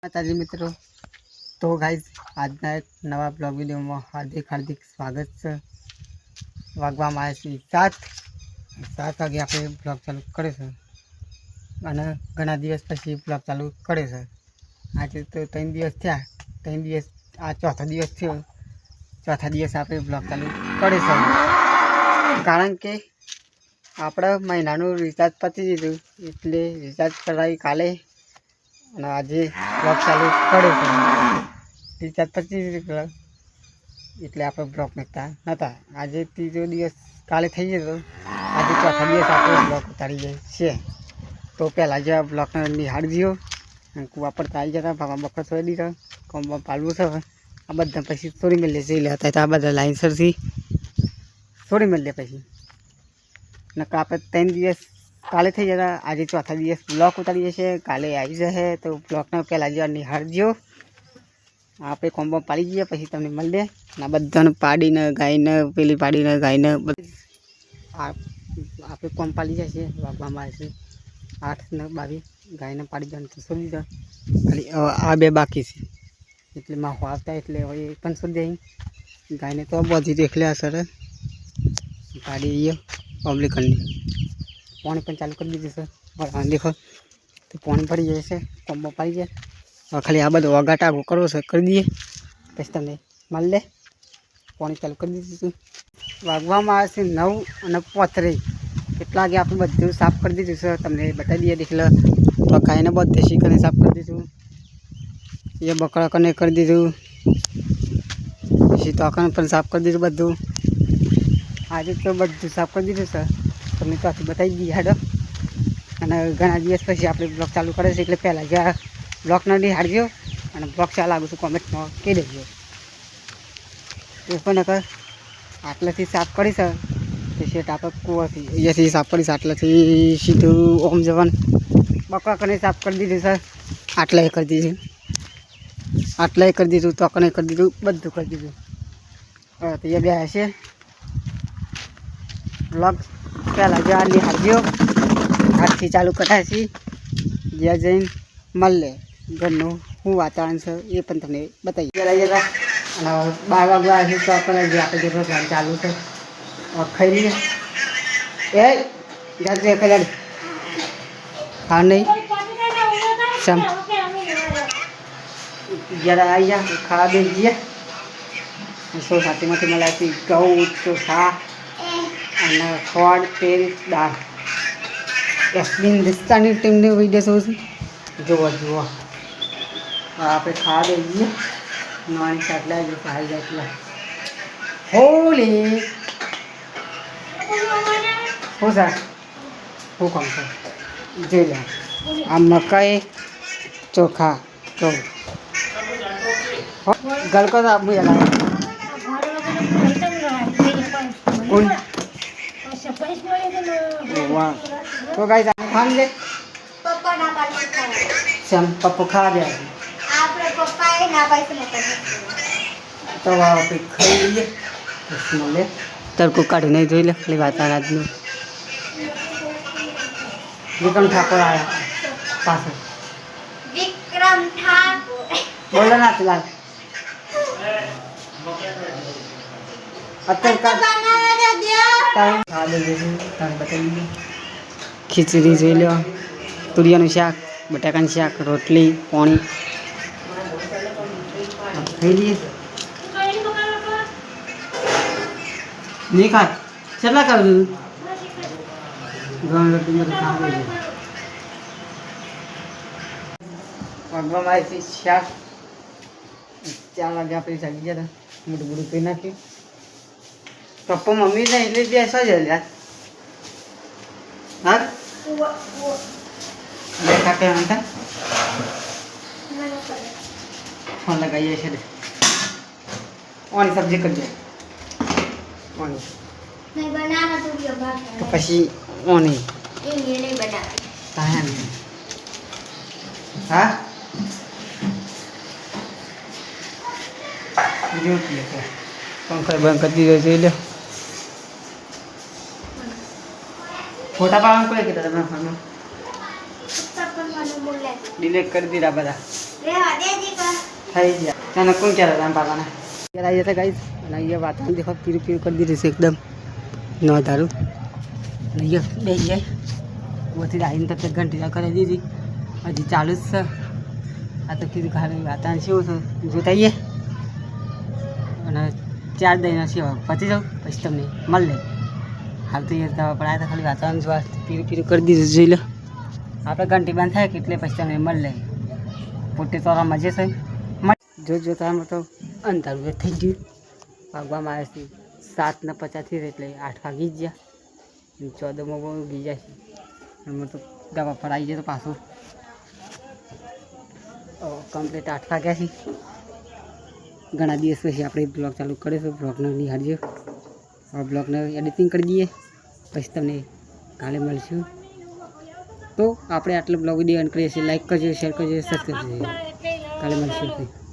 માતાજી મિત્રો, તો ગાઈઝ આજના એક નવા બ્લોગ વિડીયોમાં હાર્દિક સ્વાગત છે. વાગવામાં આવે છે 7 વાગે આપણે બ્લોગ ચાલુ કરે છે અને ઘણા દિવસ પછી બ્લોગ ચાલુ કરે છે. આજે તો 3 દિવસ થયા, 3 દિવસ આ ચોથો દિવસ થયો. ચોથા દિવસ આપણે બ્લોગ ચાલુ કરે છે કારણ કે આપણા મહિનાનું રિચાર્જ પતી દીધું એટલે રિચાર્જ કરાવી કાલે અને આજે બ્લોગ ચાલુ કરે છે. રિચાર્જ 25 એટલે આપણે બ્લોગ મૂકતા નહોતા. આજે ત્રીજો દિવસ કાલે થઈ ગયો, આજે ચોથા દિવસ આપણે બ્લોગ ઉતારીએ છીએ. તો પહેલાં જેવા બ્લોગને નિહાળજો. કૂવા પર આવી જતા ભાગમાં બકર છોડી દીધો, કોમમાં પાલવું છે. આ બધા પછી છોડી મળીએ જઈ લેતા હતા. આ બધા લાઇનસરથી છોડી મળીએ પછી નકા આપણે 3 દિવસ કાલે થઈ જતા. આજે ચોથા દિવસ બ્લોક ઉતારીએ છીએ, કાલે આવી જશે. તો બ્લોકને પહેલાં જેવા નિહાળજો. આપણે કોમ્બો પાડી જઈએ પછી તમને મળીએ. આ બધાને પાડીને ગાયને પેલી પાડીને ગાયને આપણે કોમ પાડી જાય છે. વાગવામાં આવે છે 8 ને 22. ગાયને પાડી જવાનું તો છોડી દીધો, ખાલી આ બે બાકી છે. એટલે માહો આવતા એટલે હવે પણ છોડી દઈ. ગાયને તો બધી દેખલે અસર પાડી દઈએ પબ્લિકની. પાણી પણ ચાલુ કરી દીધું છે. દેખો તો પાણી પડી જાય છે, કોમ્બો પડી જાય. હવે ખાલી આ બધું વગાટા કરવો છે, કરી દઈએ પછી તમને મળી લે. પાણી ચાલુ કરી દીધું. વાગવામાં આવે છે 9 અને 35. કેટલા વાગે આપણે બધું સાફ કરી દીધું છે તમને બતાવી દઈએ. દેખ લો ગાયને બધું દેશી કરીને સાફ કરી દીધું, એ બકરા કને કરી દીધું, પછી તોકને પણ સાફ કરી દીધું બધું. આજે તો બધું સાફ કરી દીધું છે, તમને ત્યાંથી બતાવી દઈએ હાડો. અને ઘણા દિવસ પછી આપણે બ્લોગ ચાલુ કરે છે એટલે પહેલાં જ્યાં બ્લોગને નિહાળજો અને બ્લોગ ચાલુ લાગુ છું કોમેન્ટમાં કહી દેજો. એ પણ નકર આટલાથી સાફ કરી છે તે શેટ આપણે કૂવાથી અહીંયાથી સાફ કરીશ. આટલાથી સીધું ઓમ જવાનું બકરા કને સાફ કરી દીધું છે. આટલાએ કરી દીધું, આટલાએ કરી દીધું, તોકને કરી દીધું, બધું કરી દીધું. હવે તો એ બે હશે બ્લોગ પહેલાં જ્યાં નિહાળજો. આજથી ચાલુ કરાય છે. જ્યાં જઈને મળે ઘરનું શું વાતાવરણ છે એ પણ તમને બતાવી જરા. અને 12 વાગવા છે તો આપણે જે આપણે જે પ્રોગ્રામ ચાલુ છે ખાઈ લઈએ. એ જાતે ખાઈ હા નહીં સમ જરા આવી જા ખાવા દે જઈએ. સોસાયટીમાંથી મળાતી ઘઉં ચોખા અને ખોળ તેલ દાળ. યસ્મીન રિસ્તાની ટીમની વિડીયો જોઉં છું, જુઓ આપણે ખાવા દે જઈએ. નવાની શાકલા જો ખાઈ જાય એટલે હોલી શું સર શું કામ છે જોઈ લે. આ મકાઈ ચોખા તો ગલકો તો આપવું એલા તો ગાઈસ આપણે ખામ દે પપ્પા ના પાડે સમ પપ્પા ખા દે આપણે પપ્પા એ ના પાડે તો આપણે ખાઈ લઈએ. લે તડકો કાઢી નહીં જોઈ લે ખાલી વાતાવરણ આજનું. વિક્રમ ઠાકોર આવ્યા પાછળ. વિક્રમ ઠાકોર બોલો ના લાલ ખીચડી જોઈ લો, તુરિયાનું શાક, બટાકાનું શાક, રોટલી, પાણી ખાઈ લઈએ. નહીં ખા કેટલા કરું વાગવામાં આવે છે શાક. 4 વાગે આપણે જાગી ગયા હતા, મોટું મોટું પી નાખ્યું. પપ્પા મમ્મી ને એટલે બેસવા જ યાર. હા બેઠા કે હતા ફોન લગાવીએ છે. ઓની સબ્જી કરી દે ઓની તો પછી ઓની હા પંખા બંધ કરી દીધો જોઈ લો. ફોટા પાડવાનું કોઈ કીધા તમે ફોનમાં ડિલીટ કરી દીધા બધા. થઈ ગયા તને કોણ કહેતા હતા બાબાને ત્યારે આવી જતા ગાઈસ અને અહીંયા વાતાવરણ દેખો પીરું પીરું કરી દીધું છે એકદમ ન ધારું અને અહીંયા બે જાય ઓથી આવીને તક ઘંટી કરી દીધી હજી ચાલુ જ છે આ તો કીધું ખાલી વાતાવરણ કેવું છે જોતા આવીએ અને 4 દહીંના સેવા પતી જાઉં પછી તમને મળે હાલ તો યાર દવા પણ આ તો ખાલી વાતાવરણ જોવા પીરું પીરું કરી દીધું જોઈ લો આપણે ઘંટી બંધ થાય કે એટલે પછી તમને મળે પોતે તોરા મજે છે જોતામાં તો અંધારું થઈ ગયું વાગવામાં આવે છે 7:50 એટલે 8 વાગી જ ગયા 14માં ઉગી જાય છે એમાં તો દવા પર આવી જાય તો પાછું કમ્પ્લીટ 8 વાગ્યા છે ઘણા દિવસ પછી આપણે બ્લોગ ચાલુ કરીશું બ્લોગને નિહાળજો હવે બ્લોગને એડિટિંગ કરી દઈએ પછી તમને કાલે મળશું તો આપણે આટલો બ્લોગ વિડીયો એન્ડ કરીએ છીએ લાઈક કરજો શેર કરજો સબસ્ક્રાઈબ કરજો કાલે મળશું